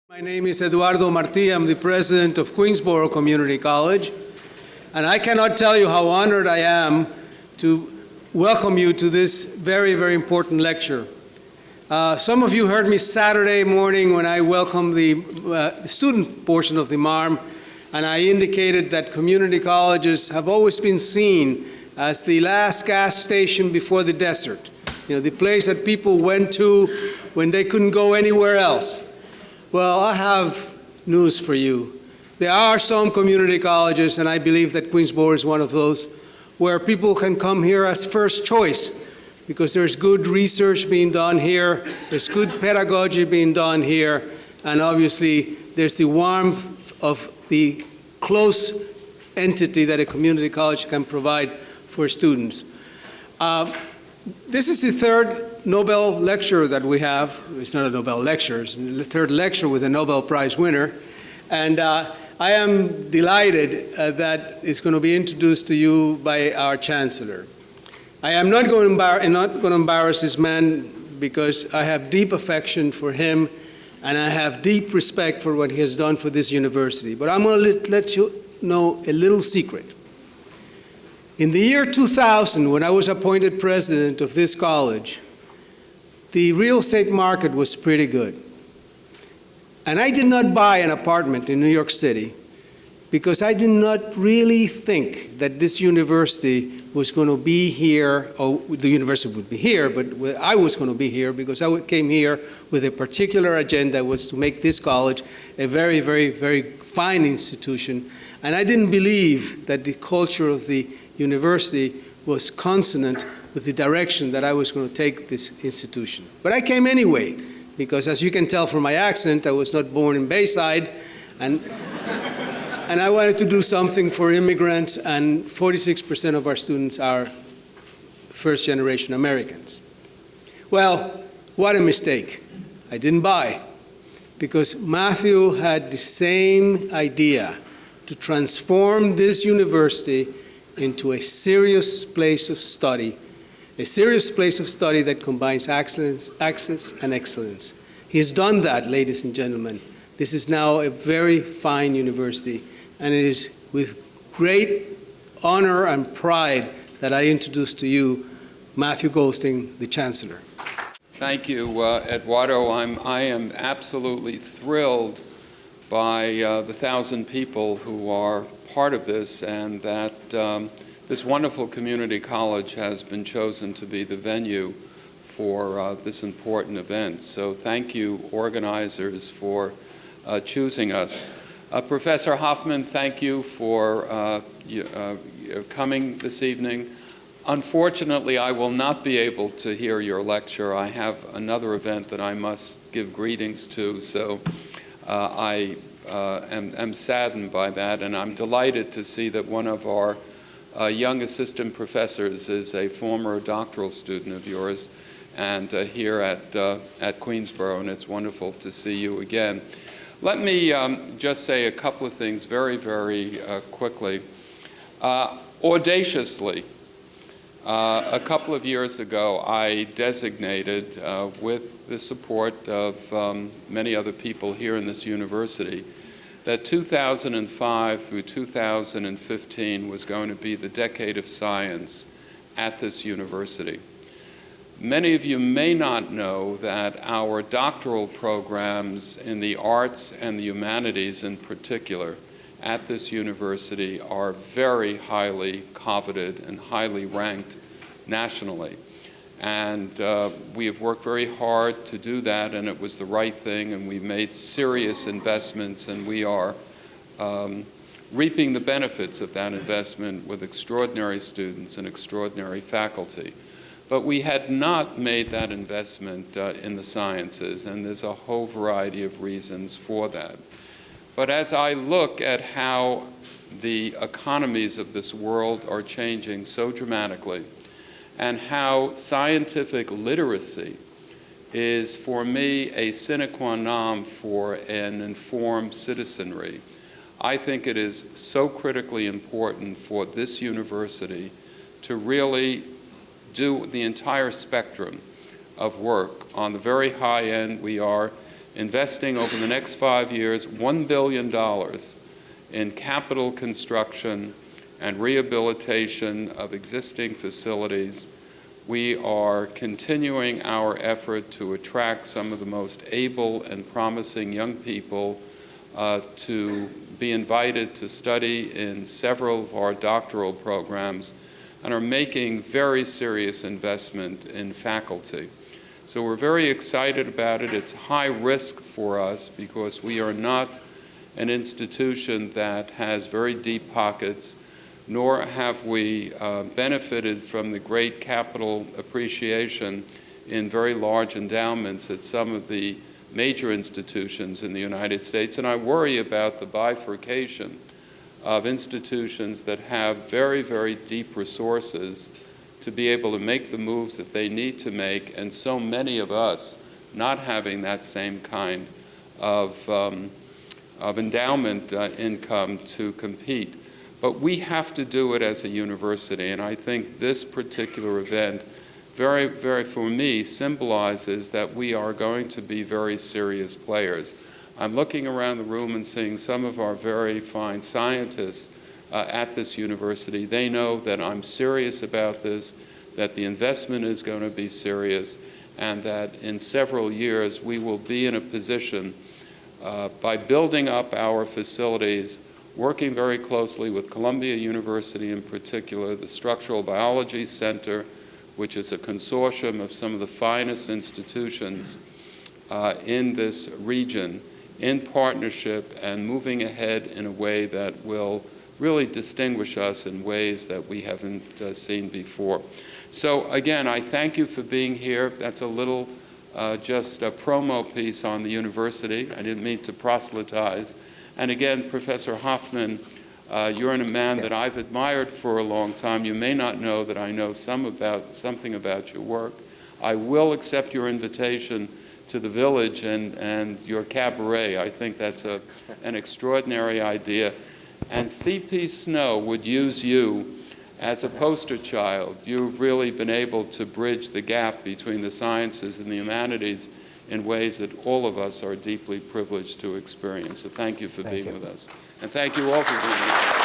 My name is Eduardo Martí. I'm the president of Queensboro Community College, and I cannot tell you how honored I am to welcome you to this very, very important lecture. Some of you heard me Saturday morning when I welcomed the student portion of the MARM, and I indicated that community colleges have always been seen as the last gas station before the desert, the place that people went to when they couldn't go anywhere else. Well, I have news for you. There are some community colleges, and I believe that Queensboro is one of those, where people can come here as first choice because there's good research being done here, there's good pedagogy being done here, and obviously there's the warmth of the close entity that a community college can provide for students. This is the third Nobel lecture that we have. It's not a Nobel lecture, it's the third lecture with a Nobel Prize winner. And I am delighted that it's going to be introduced to you by our Chancellor. I am not going to embarrass this man because I have deep affection for him and I have deep respect for what he has done for this university. But I'm going to let you know a little secret. In the year 2000, when I was appointed president of this college, the real estate market was pretty good. And I did not buy an apartment in New York City because I did not really think that this university was going to be here, or the university would be here, but I was going to be here because I came here with a particular agenda, was to make this college a very, very, very fine institution. And I didn't believe that the culture of the university was consonant with the direction that I was going to take this institution. But I came anyway, because as you can tell from my accent, I was not born in Bayside, and I wanted to do something for immigrants, and 46% of our students are first-generation Americans. Well, what a mistake. I didn't buy, because Matthew had the same idea to transform this university into a serious place of study, a serious place of study that combines excellence and excellence. He has done that, ladies and gentlemen. This is now a very fine university, and it is with great honor and pride that I introduce to you Matthew Goldstein, the Chancellor. Thank you, Eduardo. I am absolutely thrilled by the 1,000 people who are part of this, and that this wonderful community college has been chosen to be the venue for this important event. So thank you, organizers, for choosing us. Professor Hoffman, thank you for coming this evening. Unfortunately, I will not be able to hear your lecture. I have another event that I must give greetings to, so I am saddened by that, and I'm delighted to see that one of our young assistant professors is a former doctoral student of yours, and here at Queensboro, and it's wonderful to see you again. Let me just say a couple of things very, very quickly. Audaciously, a couple of years ago, I designated, with the support of many other people here in this university, that 2005 through 2015 was going to be the decade of science at this university. Many of you may not know that our doctoral programs in the arts and the humanities in particular at this university are very highly coveted and highly ranked nationally. And we have worked very hard to do that, and it was the right thing, and we made serious investments, and we are reaping the benefits of that investment with extraordinary students and extraordinary faculty. But we had not made that investment in the sciences, and there's a whole variety of reasons for that. But as I look at how the economies of this world are changing so dramatically, and how scientific literacy is, for me, a sine qua non for an informed citizenry, I think it is so critically important for this university to really do the entire spectrum of work. On the very high end, we are investing over the next 5 years $1 billion in capital construction and rehabilitation of existing facilities. We are continuing our effort to attract some of the most able and promising young people to be invited to study in several of our doctoral programs, and are making very serious investment in faculty. So we're very excited about it. It's high risk for us because we are not an institution that has very deep pockets, nor have we benefited from the great capital appreciation in very large endowments at some of the major institutions in the United States. And I worry about the bifurcation of institutions that have very, very deep resources to be able to make the moves that they need to make, and so many of us not having that same kind of endowment income to compete. But we have to do it as a university, and I think this particular event very, for me, symbolizes that we are going to be very serious players. I'm looking around the room and seeing some of our very fine scientists at this university. They know that I'm serious about this, that the investment is going to be serious, and that in several years we will be in a position, by building up our facilities, working very closely with Columbia University in particular, the Structural Biology Center, which is a consortium of some of the finest institutions in this region, in partnership and moving ahead in a way that will really distinguish us in ways that we haven't seen before. So again, I thank you for being here. That's a little just a promo piece on the university. I didn't mean to proselytize. And again, Professor Hoffman, you're a man that I've admired for a long time. You may not know that I know something about your work. I will accept your invitation to the Village and your cabaret. I think that's an extraordinary idea. And C.P. Snow would use you as a poster child. You've really been able to bridge the gap between the sciences and the humanities in ways that all of us are deeply privileged to experience. So thank you for being with us. And thank you all for being here.